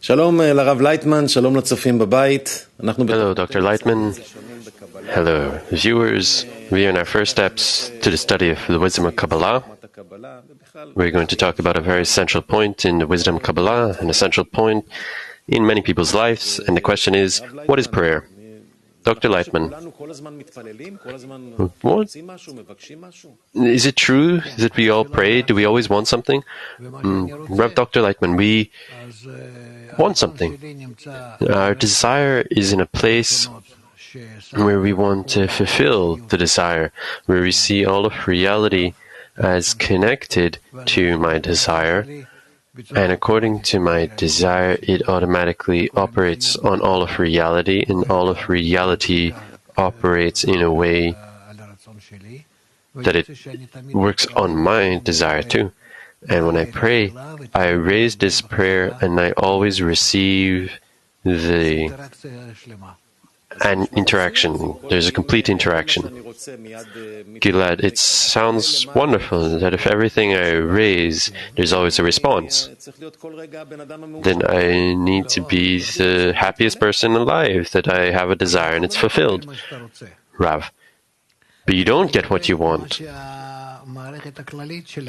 שלום לרב לייטמן, שלום לצופים בבית. Hello, Dr. Laitman. Hello, viewers. We are in our first steps to the study of the wisdom of Kabbalah. We're going to talk about a very central point in the wisdom of Kabbalah, an essential point in many people's lives. And the question is, what is prayer? Dr. Laitman, what? Is it true that we all pray? Do we always want something? Rev. Dr. Laitman, we want something. Our desire is in a place where we want to fulfill the desire, where we see all of reality as connected to my desire, and according to my desire, it automatically operates on all of reality, and all of reality operates in a way that it works on my desire too. And when I pray, I raise this prayer and I always receive an interaction. There's a complete interaction. Gilad, it sounds wonderful that if everything I raise, there's always a response. Then I need to be the happiest person alive, that I have a desire and it's fulfilled. Rav, but you don't get what you want.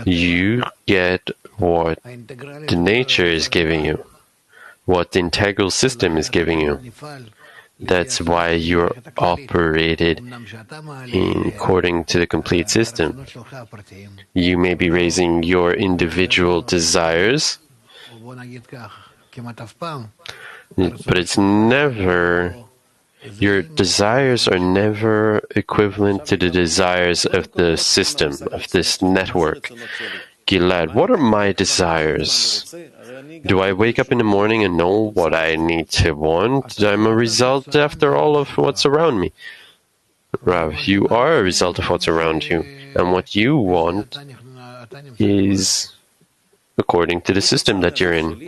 You get what the nature is giving you, what the integral system is giving you. That's why you're operated according to the complete system. You may be raising your individual desires, but it's never, your desires are never equivalent to the desires of the system, of this network. Gilad, what are my desires? Do I wake up in the morning and know what I need to want? I'm a result after all of what's around me. Rav, you are a result of what's around you. And what you want is according to the system that you're in.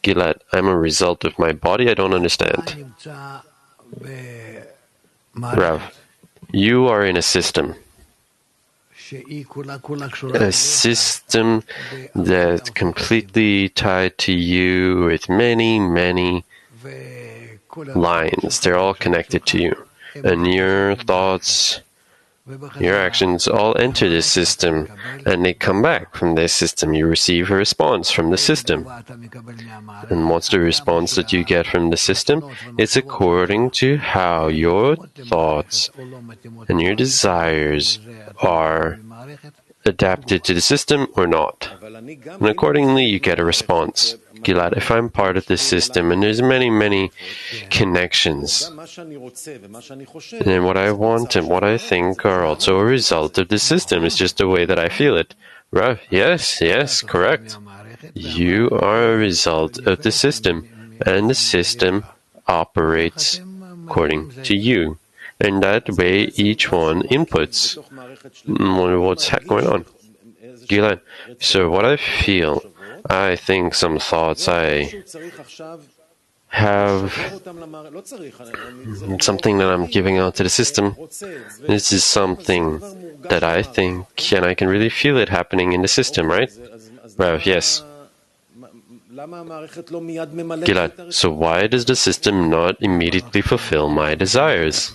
Gilad, I'm a result of my body, I don't understand. Rav, you are in a system. A system that's completely tied to you with many, many lines. They're all connected to you. And your thoughts, your actions all enter this system, and they come back from this system. You receive a response from the system. And what's the response that you get from the system? It's according to how your thoughts and your desires are adapted to the system or not. And accordingly, you get a response. Gilad, if I'm part of this system, and there's many, many connections, and what I want and what I think are also a result of the system. It's just the way that I feel it. Rav, yes, correct. You are a result of the system, and the system operates according to you. And that way, each one inputs what's going on. Gilad, so what I feel, I think some thoughts, I have something that I'm giving out to the system. This is something that I think, and I can really feel it happening in the system, right? Rav, yes. Gilad, so why does the system not immediately fulfill my desires?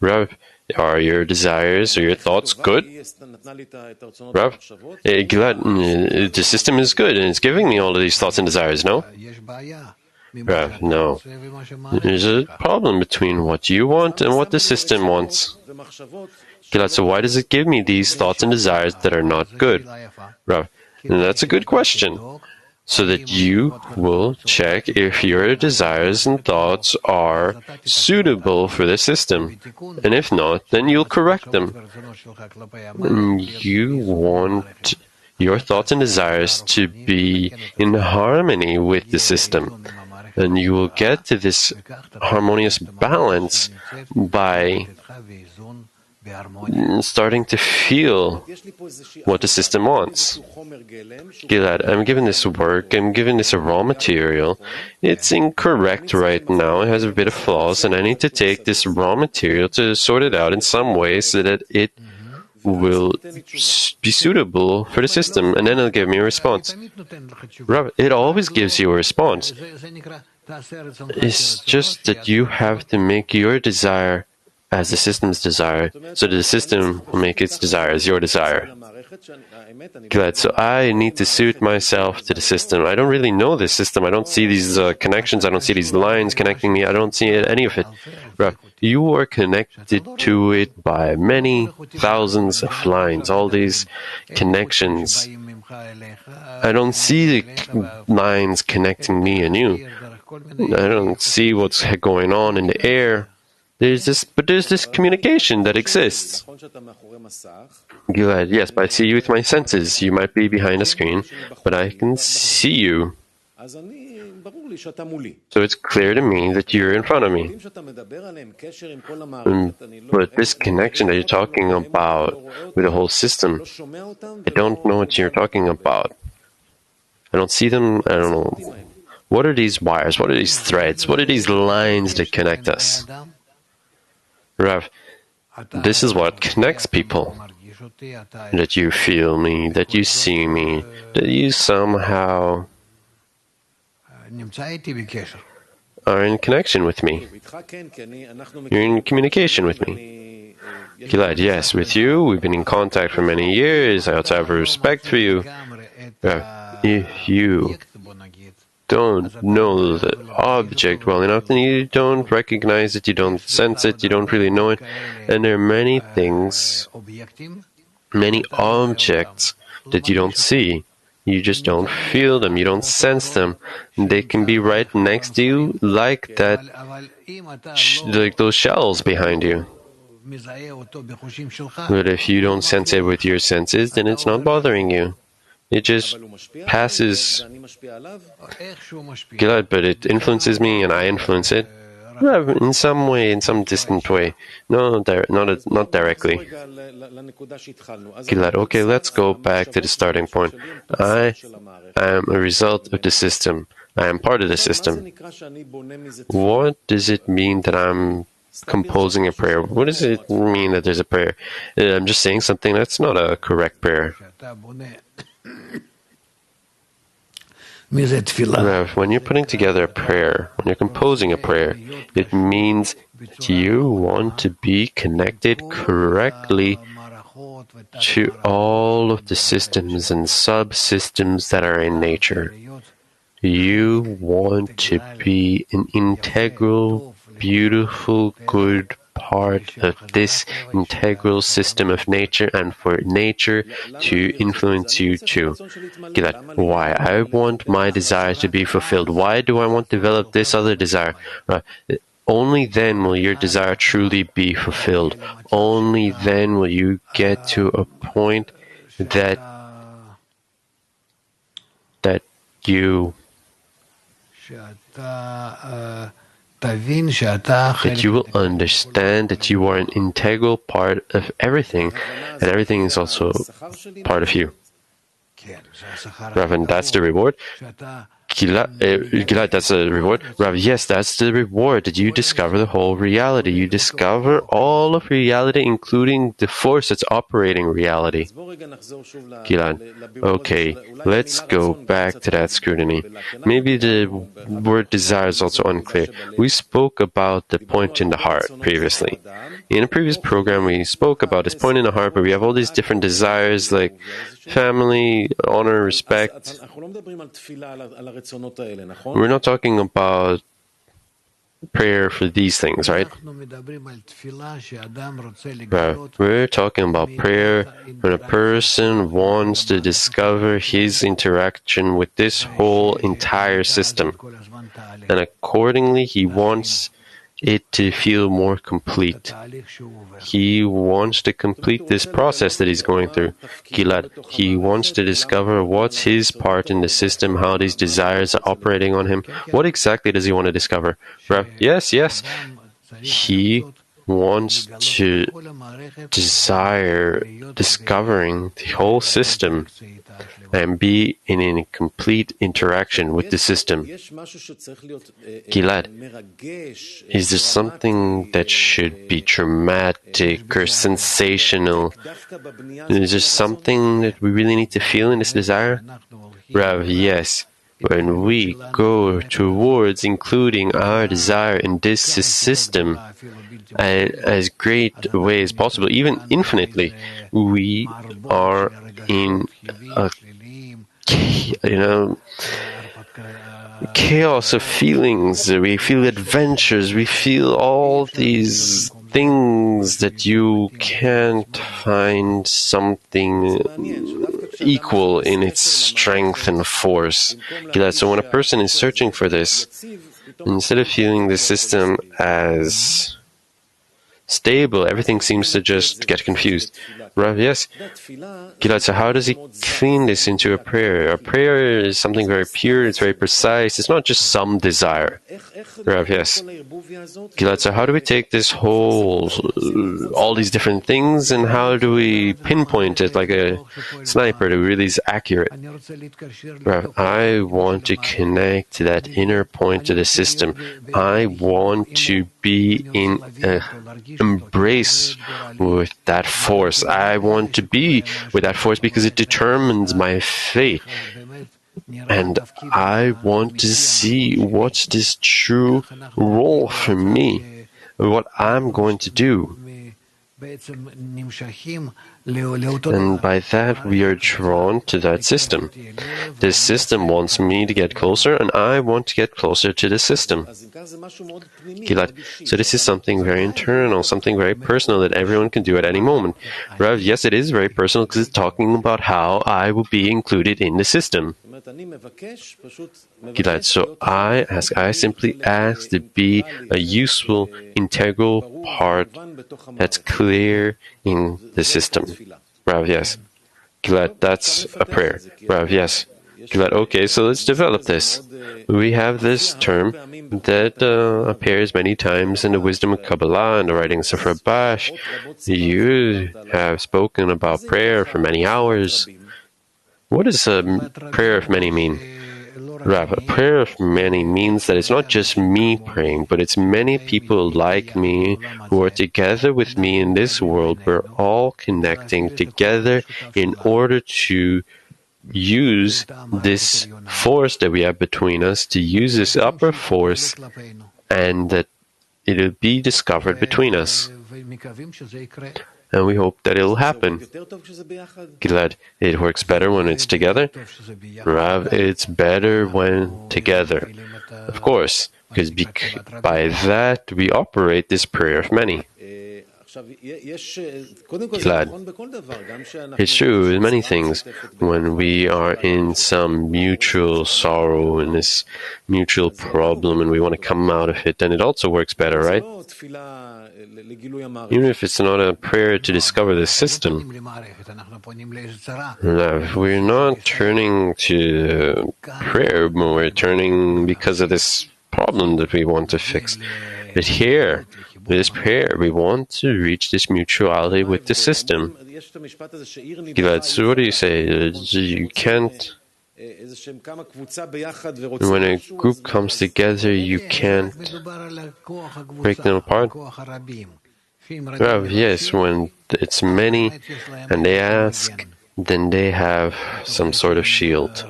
Rav, are your desires or your thoughts good? Rav, Gilad, the system is good and it's giving me all of these thoughts and desires, no? Rav, no. There's a problem between what you want and what the system wants. Gilad, so why does it give me these thoughts and desires that are not good? Rav, that's a good question. So that you will check if your desires and thoughts are suitable for the system. And if not, then you'll correct them. You want your thoughts and desires to be in harmony with the system. And you will get to this harmonious balance by starting to feel what the system wants. Gilad, I'm given this work, I'm given this a raw material. It's incorrect right now, it has a bit of flaws, and I need to take this raw material to sort it out in some way so that it will be suitable for the system, and then it'll give me a response. Rav, it always gives you a response. It's just that you have to make your desire as the system's desire, so that the system will make its desire as your desire. Glad. So I need to suit myself to the system. I don't really know this system. I don't see these connections. I don't see these lines connecting me. I don't see any of it. Right. You are connected to it by many thousands of lines, all these connections. I don't see the lines connecting me and you. I don't see what's going on in the air. There's this communication that exists. Gilad, yes, but I see you with my senses. You might be behind a screen, but I can see you. So it's clear to me that you're in front of me. But this connection that you're talking about with the whole system, I don't know what you're talking about. I don't see them. I don't know. What are these wires? What are these threads? What are these lines that connect us? Rav, this is what connects people. That you feel me, that you see me, that you somehow are in connection with me. You're in communication with me. Gilad, yes, with you, we've been in contact for many years. I also have a respect for you. If you don't know the object well enough, then you don't recognize it, you don't sense it, you don't really know it. And there are many things, many objects that you don't see. You just don't feel them, you don't sense them. They can be right next to you like that, like those shells behind you. But if you don't sense it with your senses, then it's not bothering you. It just passes. Gilad, but it influences me and I influence it. In some way, in some distant way. No, not directly. Gilad, okay, let's go back to the starting point. I am a result of the system. I am part of the system. What does it mean that I'm composing a prayer? What does it mean that there's a prayer? I'm just saying something that's not a correct prayer. When you're putting together a prayer, when you're composing a prayer, it means that you want to be connected correctly to all of the systems and subsystems that are in nature. You want to be an integral, beautiful, good part of this integral system of nature, and for nature to influence you too. Gilad, why? I want my desire to be fulfilled. Why do I want to develop this other desire? Only then will your desire truly be fulfilled. Only then will you get to a point that you will understand that you are an integral part of everything, and everything is also part of you. Rav, and that's the reward? Gilad, that's the reward? Rav, yes, that's the reward, that you discover the whole reality. You discover all of reality, including the force that's operating reality. Gilad, okay, let's go back to that scrutiny. Maybe the word desire is also unclear. We spoke about the point in the heart previously. In a previous program, we spoke about this point in the heart, where we have all these different desires like family, honor, respect. We're not talking about prayer for these things, right? We're talking about prayer when a person wants to discover his interaction with this whole entire system. And accordingly, he wants it to feel more complete. He wants to complete this process that he's going through. Gilad, he wants to discover what's his part in the system, how these desires are operating on him. What exactly does he want to discover? Yes. He wants to desire discovering the whole system and be in a complete interaction with the system. Gilad, is there something that should be dramatic or sensational? Is there something that we really need to feel in this desire? Rav, yes. When we go towards including our desire in this system as great a way as possible, even infinitely, we are in a chaos of feelings. We feel adventures. We feel all these things that you can't find something equal in its strength and force. So when a person is searching for this, instead of feeling the system as stable, everything seems to just get confused. Rav, yes. Gilad, so how does he clean this into a prayer? A prayer is something very pure, it's very precise, it's not just some desire. Rav, yes. Gilad, so how do we take this whole, all these different things, and how do we pinpoint it like a sniper that really is accurate? Rav, I want to connect to that inner point of the system. I want to be in an embrace with that force. I want to be with that force because it determines my fate. And I want to see what's this true role for me, what I'm going to do. And by that, we are drawn to that system. This system wants me to get closer, and I want to get closer to the system. Gilad, so this is something very internal, something very personal that everyone can do at any moment. Rav, yes, it is very personal because it's talking about how I will be included in the system. Gilad, so I simply ask to be a useful, integral part that's clear in the system. Rav, yes. Gilad, that's a prayer. Rav, yes. Gilad, okay, so let's develop this. We have this term that appears many times in the wisdom of Kabbalah and the writings of Rabash. You have spoken about prayer for many hours. What does a prayer of many mean? Rav, a prayer of many means that it's not just me praying, but it's many people like me who are together with me in this world. We're all connecting together in order to use this force that we have between us, to use this upper force, and that it'll be discovered between us. And we hope that it'll happen. Gilad, it works better when it's together. Rav, it's better when together. Of course, because by that we operate this prayer of many. Gilad, it's true in many things. When we are in some mutual sorrow, in this mutual problem, and we want to come out of it, then it also works better, right? Even if it's not a prayer to discover the system. We're not turning to prayer, but we're turning because of this problem that we want to fix. But here, with this prayer, we want to reach this mutuality with the system. Gilad, so what do you say? You can't... When a group comes together, you can't break them apart. Rav, yes, when it's many and they ask, then they have some sort of shield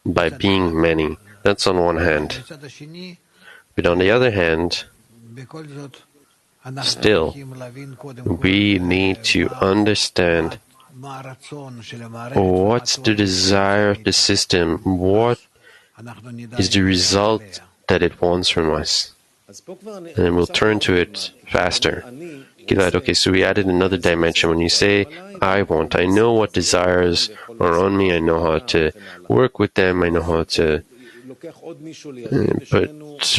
by being many. That's on one hand. But on the other hand, still, we need to understand what's the desire of the system, what is the result that it wants from us. And then we'll turn to it faster. Gilad, okay, so we added another dimension. When you say, I want, I know what desires are on me, I know how to work with them, I know how to... But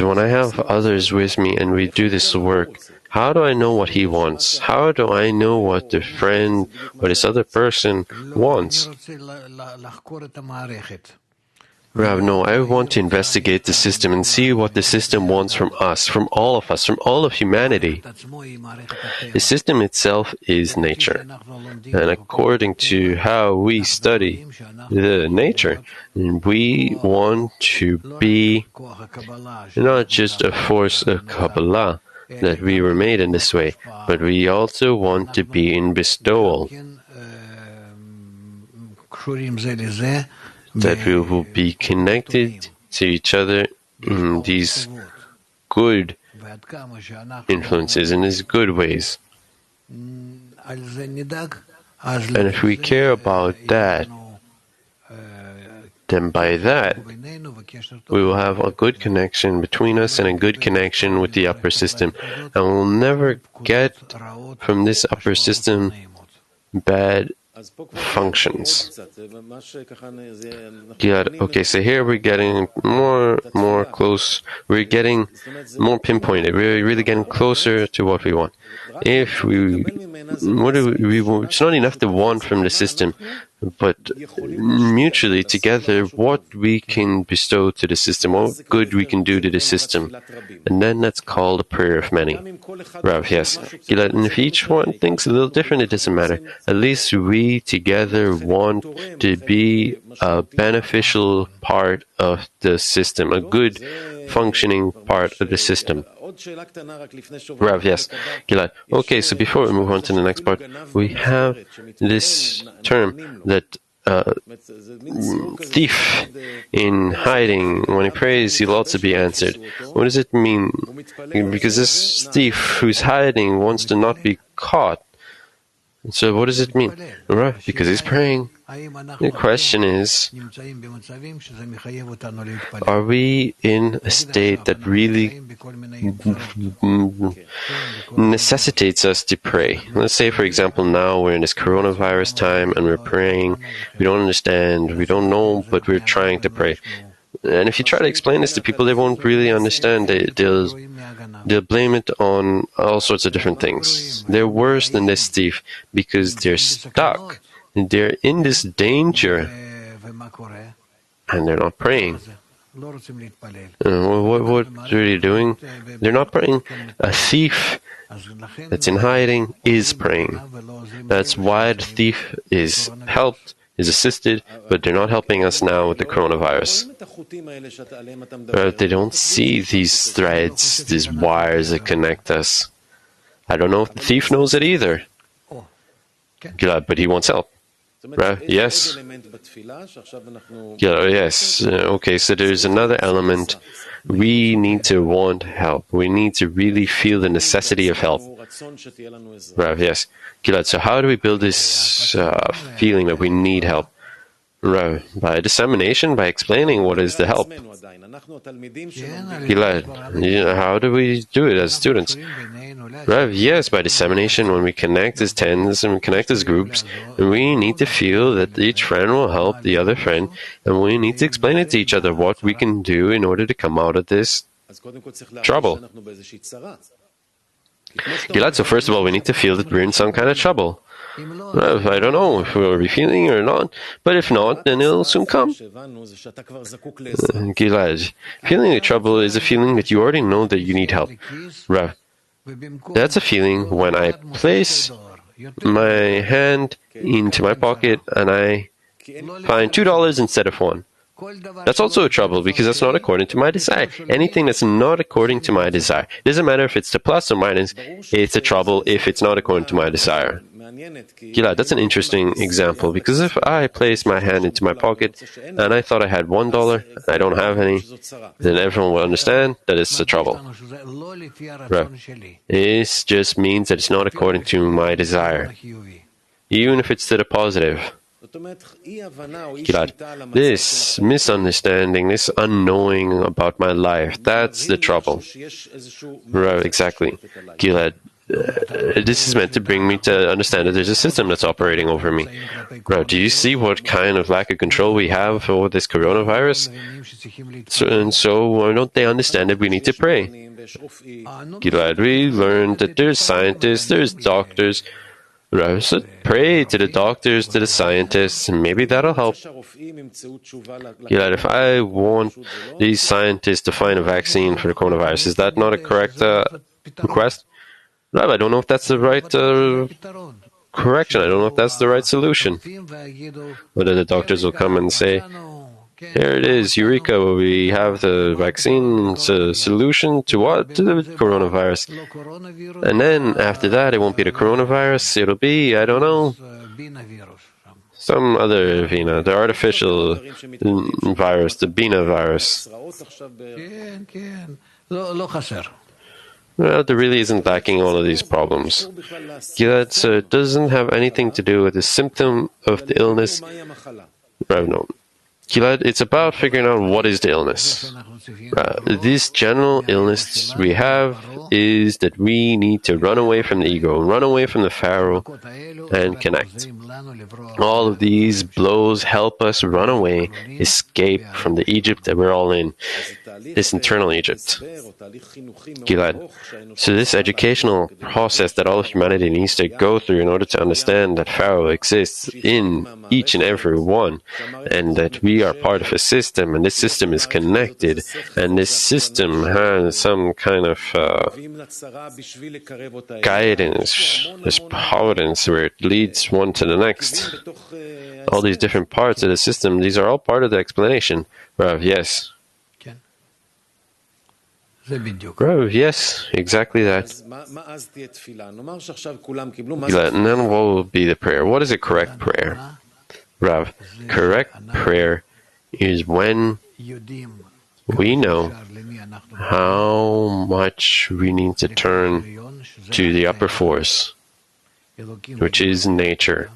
when I have others with me and we do this work, how do I know what he wants? How do I know what the friend or this other person wants? Rav, no, I want to investigate the system and see what the system wants from us, from all of humanity. The system itself is nature. And according to how we study the nature, we want to be not just a force of Kabbalah, that we were made in this way, but we also want to be in bestowal, that we will be connected to each other in these good influences, in these good ways. And if we care about that, then by that, we will have a good connection between us and a good connection with the upper system. And we'll never get from this upper system bad functions. Okay, so here we're getting more close. We're getting more pinpointed. We're really getting closer to what we want. If it's not enough to want from the system, but mutually together, what we can bestow to the system, what good we can do to the system, and then that's called a prayer of many. Rav, yes. And if each one thinks a little different, it doesn't matter. At least we together want to be a beneficial part of the system, a good functioning part of the system. Rav, yes. Gilad. Okay, so before we move on to the next part, we have this term that thief in hiding, when he prays, he'll also be answered. What does it mean? Because this thief who's hiding wants to not be caught. So what does it mean? Right, because he's praying. The question is, are we in a state that really necessitates us to pray? Let's say, for example, now we're in this coronavirus time and we're praying. We don't understand, we don't know, but we're trying to pray. And if you try to explain this to people, they won't really understand. They'll blame it on all sorts of different things. They're worse than this thief because they're stuck. They're in this danger and they're not praying. What are they doing? They're not praying. A thief that's in hiding is praying. That's why the thief is helped, is assisted, but they're not helping us now with the coronavirus. But they don't see these threads, these wires that connect us. I don't know if the thief knows it either. But he wants help. Right? Yes. Yes. Okay, so there's another element. We need to want help. We need to really feel the necessity of help. Right? Yes. So how do we build this feeling that we need help? Right. By dissemination, by explaining what is the help. How do we do it as students? Right. Yes, by dissemination, when we connect as tens and we connect as groups, and we need to feel that each friend will help the other friend, and we need to explain it to each other what we can do in order to come out of this trouble. So first of all, we need to feel that we're in some kind of trouble. I don't know if we'll be feeling it or not, but if not, then it'll soon come. Gilad, feeling the trouble is a feeling that you already know that you need help. Rav, that's a feeling when I place my hand into my pocket and I find $2 instead of $1. That's also a trouble because that's not according to my desire. Anything that's not according to my desire. It doesn't matter if it's the plus or minus, it's a trouble if it's not according to my desire. Gilad, that's an interesting example because if I place my hand into my pocket and I thought I had $1, I don't have any, then everyone will understand that it's a trouble. Right. It just means that it's not according to my desire, even if it's to the positive. Gilad, this misunderstanding, this unknowing about my life, that's the trouble. Right, exactly. Gilad, this is meant to bring me to understand that there's a system that's operating over me. Right, do you see what kind of lack of control we have over this coronavirus? So why don't they understand that we need to pray? Gilad, we learned that there's scientists, there's doctors, Rav said, pray to the doctors, to the scientists, and maybe that'll help. Gilad, if I want these scientists to find a vaccine for the coronavirus, is that not a correct request? Rav, I don't know if that's the right correction. I don't know if that's the right solution. Whether the doctors will come and say, here it is, Eureka, we have the vaccine solution to what? To the coronavirus. And then after that, it won't be the coronavirus, it'll be, I don't know, some other Vina, the artificial virus, the Bina virus. Well, there really isn't lacking all of these problems. Gilad, so it doesn't have anything to do with the symptom of the illness. No. Gilad, it's about figuring out what is the illness. This general illness we have is that we need to run away from the ego, run away from the Pharaoh, and connect. All of these blows help us run away, escape from the Egypt that we're all in, this internal Egypt. Gilad, so this educational process that all of humanity needs to go through in order to understand that Pharaoh exists in each and every one, and that we are part of a system, and this system is connected, and this system has some kind of guidance, this providence where it leads one to the next. All these different parts of the system, these are all part of the explanation. Rav, yes. Rav, yes, exactly that. And then what will be the prayer? What is a correct prayer? Rav, correct prayer is when we know how much we need to turn to the upper force, which is nature.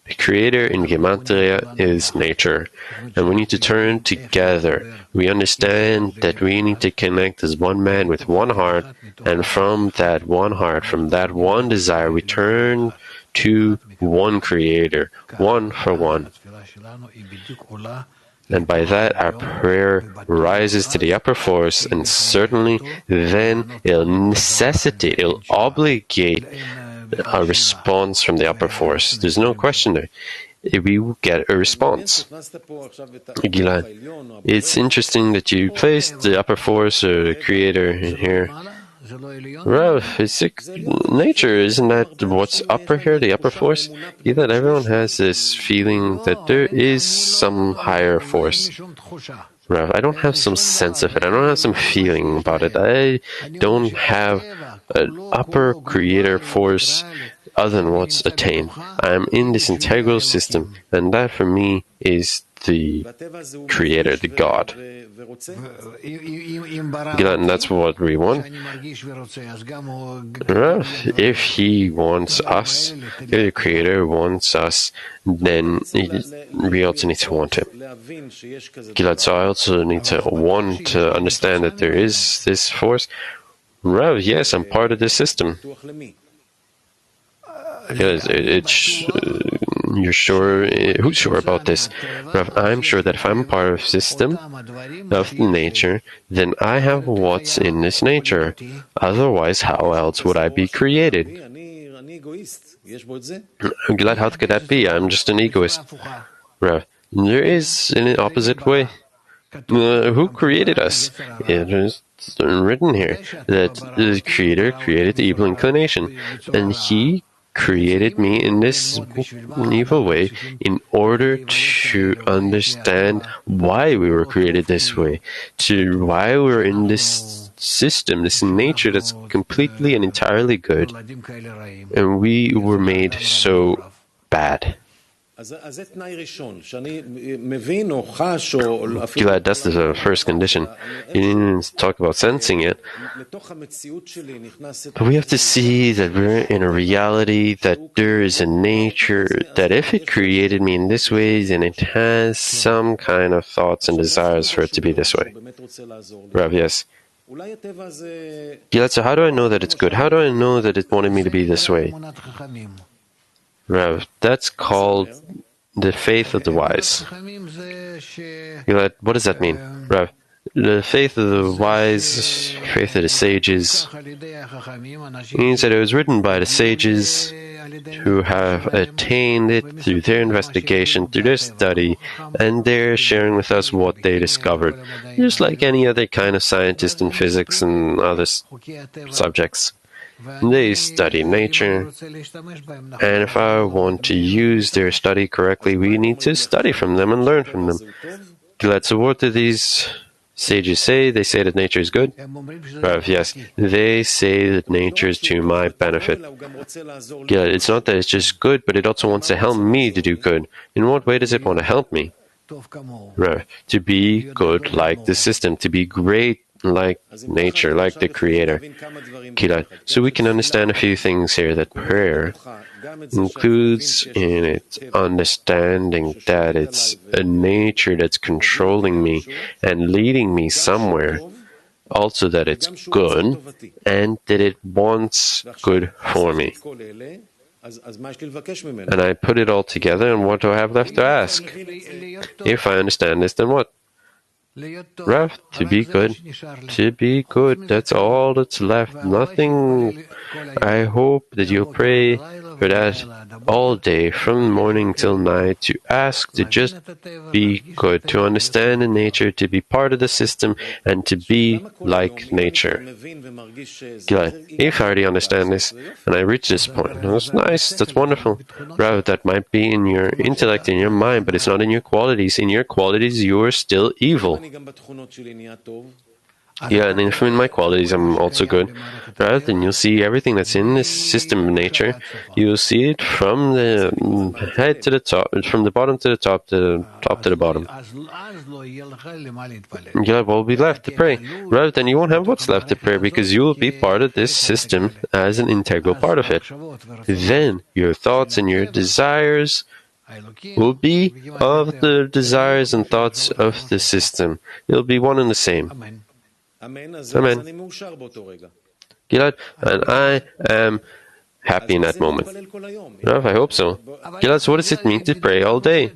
The Creator in Gematria is nature, and we need to turn together. We understand that we need to connect as one man with one heart, and from that one heart, from that one desire, we turn to one Creator, one for one. And by that, our prayer rises to the upper force, and certainly then it'll necessitate, it'll obligate a response from the upper force. There's no question there. We will get a response. Gilad, it's interesting that you placed the upper force or the Creator in here. Rav, it's nature, isn't that what's upper here, the upper force? Gilad, everyone has this feeling that there is some higher force. Rav, I don't have some sense of it. I don't have some feeling about it. I don't have an upper creator force other than what's attained. I am in this integral system, and that for me is the Creator, the God. And that's what we want. If He wants us, if the Creator wants us, then we also need to want Him. Gilad, so I also need to want to understand that there is this force. Rav, yes, I'm part of this system. Yes, you're sure? Who's sure about this? Rav, I'm sure that if I'm a part of a system of nature, then I have what's in this nature. Otherwise, how else would I be created? Gilad, how could that be? I'm just an egoist. Rav, there is an opposite way. Who created us? It is written here that the Creator created the evil inclination, and He created me in this evil way in order to understand why we were created this way, to why we're in this system, this nature that's completely and entirely good, and we were made so bad. Gilad, that's the first condition. You didn't talk about sensing it. But we have to see that we're in a reality, that there is a nature, that if it created me in this way, then it has some kind of thoughts and desires for it to be this way. Rav, yes. Gilad, so how do I know that it's good? How do I know that it wanted me to be this way? Rav, that's called the faith of the wise. Gilad, what does that mean? Rav, the faith of the wise, faith of the sages, means that it was written by the sages, who have attained it through their investigation, through their study, and they're sharing with us what they discovered, just like any other kind of scientist in physics and other subjects. They study nature, and if I want to use their study correctly, we need to study from them and learn from them. So what do these sages say? They say that nature is good? Rav, yes. They say that nature is to my benefit. It's not that it's just good, but it also wants to help me to do good. In what way does it want to help me? Rav, to be good like the system, to be great like nature, like the Creator. So we can understand a few things here, that prayer includes in it understanding that it's a nature that's controlling me and leading me somewhere, also that it's good and that it wants good for me. And I put it all together, and what do I have left to ask? If I understand this, then what? Rav, to be good. To be good, that's all that's left. Nothing. I hope that you'll pray for that all day, from morning till night, to ask to just be good, to understand the nature, to be part of the system, and to be like nature. If I already understand this, and I reach this point, that's nice, that's wonderful. Rav, that might be in your intellect, in your mind, but it's not in your qualities. In your qualities, you are still evil. And if in my qualities I'm also good, right, then you'll see everything that's in this system of nature. You'll see it from the head to the top, from the bottom to the top, to the bottom. What will be left to pray? Right, then you won't have what's left to pray, because you will be part of this system as an integral part of it. Then your thoughts and your desires will be of the desires and thoughts of the system. It'll be one and the same. Amen. Gilad, and I am happy in that moment. Rav, I hope so. Gilad, so what does it mean to pray all day?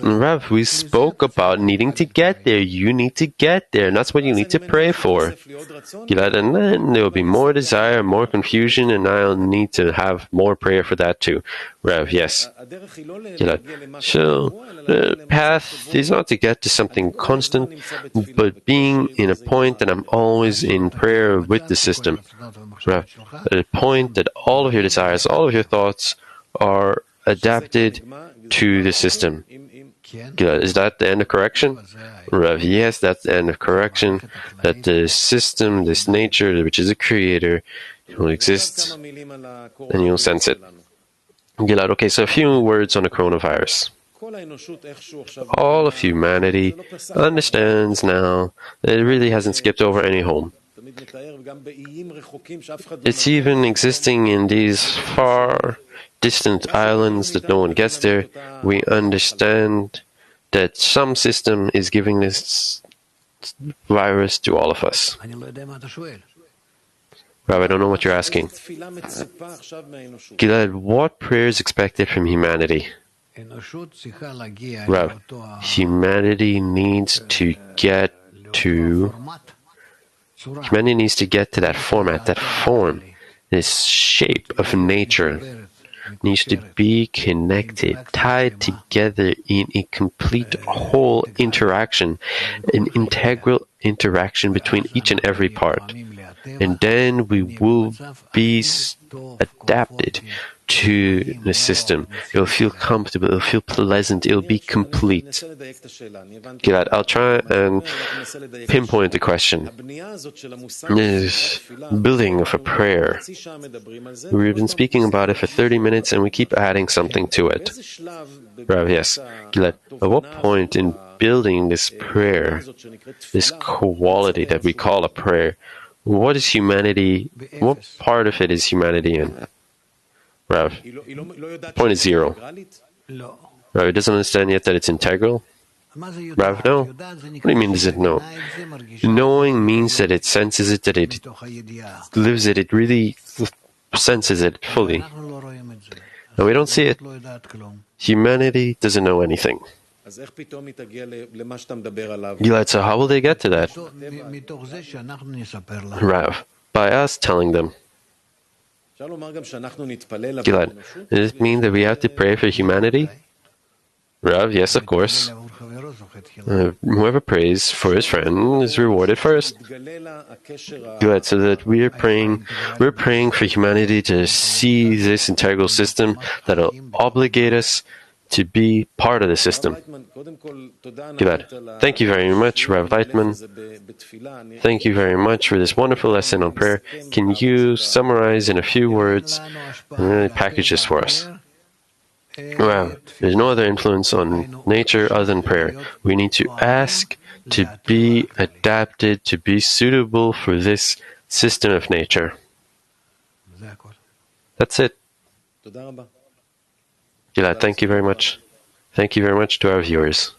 Rav, we spoke about needing to get there. You need to get there, and that's what you need to pray for. Gilad, and then there will be more desire, more confusion, and I'll need to have more prayer for that too. Rav, yes. Gilad, so the path is not to get to something constant, but being in a point that I'm always in prayer with the system. Rav, a point that all of your desires, all of your thoughts are adapted to the system. Is that the end of correction? Rav, yes, that's the end of correction. That the system, this nature, which is a creator, will exist, and you'll sense it. Gilad, okay, so a few words on the coronavirus. All of humanity understands now that it really hasn't skipped over any home. It's even existing in these far distant islands that no one gets there. We understand that some system is giving this virus to all of us. Rabbi, I don't know what you're asking. Gilad, what prayer is expected from humanity? Rav, humanity needs to get to that format, that form, this shape of nature. Needs to be connected, tied together in a complete whole interaction, an integral interaction between each and every part. And then we will be adapted to the system. It'll feel comfortable, it'll feel pleasant, it'll be complete. Gilad, I'll try and pinpoint the question. This building of a prayer. We've been speaking about it for 30 minutes and we keep adding something to it. Rav, yes. Gilad, at what point in building this prayer, this quality that we call a prayer, what is humanity, what part of it is humanity in? Rav, point is 0. Rav, it doesn't understand yet that it's integral? Rav, no. What do you mean does it know? Knowing means that it senses it, that it lives it, it really senses it fully. And we don't see it. Humanity doesn't know anything. Gilad, so how will they get to that? Rav, by us telling them. Gilad, does it mean that we have to pray for humanity? Rav, yes, of course. Whoever prays for his friend is rewarded first. Good, so that we're praying for humanity to see this integral system that'll obligate us to be part of the system. Gilad, thank you very much, Rav Laitman. Thank you very much for this wonderful lesson on prayer. Can you summarize in a few words and really package this for us? Wow, there's no other influence on nature other than prayer. We need to ask to be adapted, to be suitable for this system of nature. That's it. Gilad, thank you very much. Thank you very much to our viewers.